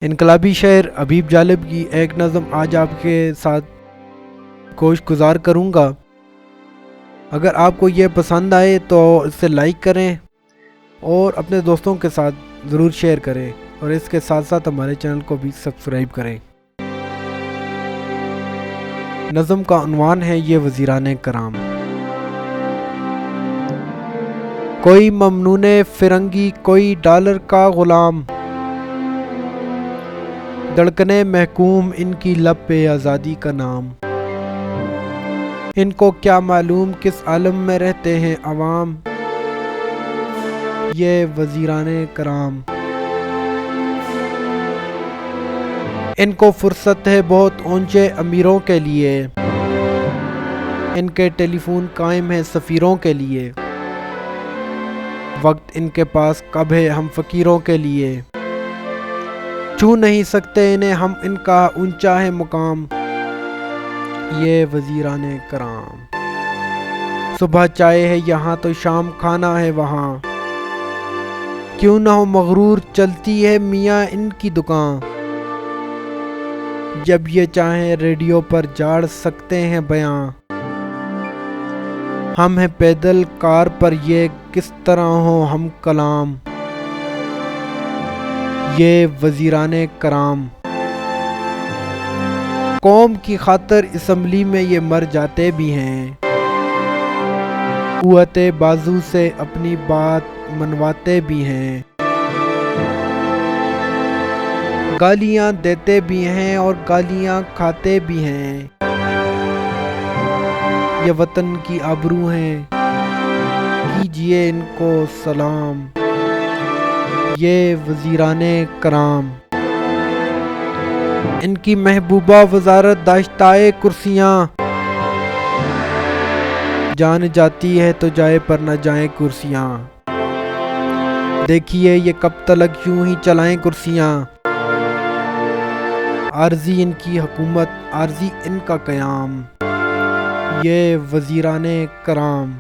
انقلابی شاعر حبیب جالب کی ایک نظم آج آپ کے ساتھ گوش گزار کروں گا۔ اگر آپ کو یہ پسند آئے تو اسے لائک کریں اور اپنے دوستوں کے ساتھ ضرور شیئر کریں، اور اس کے ساتھ ساتھ ہمارے چینل کو بھی سبسکرائب کریں۔ نظم کا عنوان ہے یہ وزیران کرام۔ کوئی ممنون فرنگی، کوئی ڈالر کا غلام، دھڑکنے محکوم ان کی لب پہ آزادی کا نام۔ ان کو کیا معلوم کس عالم میں رہتے ہیں عوام، یہ وزیران کرام۔ ان کو فرصت ہے بہت اونچے امیروں کے لیے، ان کے ٹیلی فون قائم ہے سفیروں کے لیے۔ وقت ان کے پاس کب ہے ہم فقیروں کے لیے، چھو نہیں سکتے انہیں ہم، ان کا اونچا ہے مقام، یہ وزیران کرام۔ صبح چائے ہے یہاں تو شام کھانا ہے وہاں، کیوں نہ ہو مغرور چلتی ہے میاں ان کی دکان۔ جب یہ چاہیں ریڈیو پر جاڑ سکتے ہیں بیاں، ہم ہیں پیدل کار پر یہ کس طرح ہو ہم کلام، یہ وزیران کرام۔ قوم کی خاطر اسمبلی میں یہ مر جاتے بھی ہیں، قوت بازو سے اپنی بات منواتے بھی ہیں۔ گالیاں دیتے بھی ہیں اور گالیاں کھاتے بھی ہیں، یہ وطن کی آبرو ہیں کیجئے ان کو سلام، یہ وزیران کرام۔ ان کی محبوبہ وزارت داشتائے کرسیاں، جان جاتی ہے تو جائے پر نہ جائیں کرسیاں۔ دیکھیے یہ کب تلک یوں ہی چلائیں کرسیاں، عارضی ان کی حکومت عارضی ان کا قیام، یہ وزیران کرام۔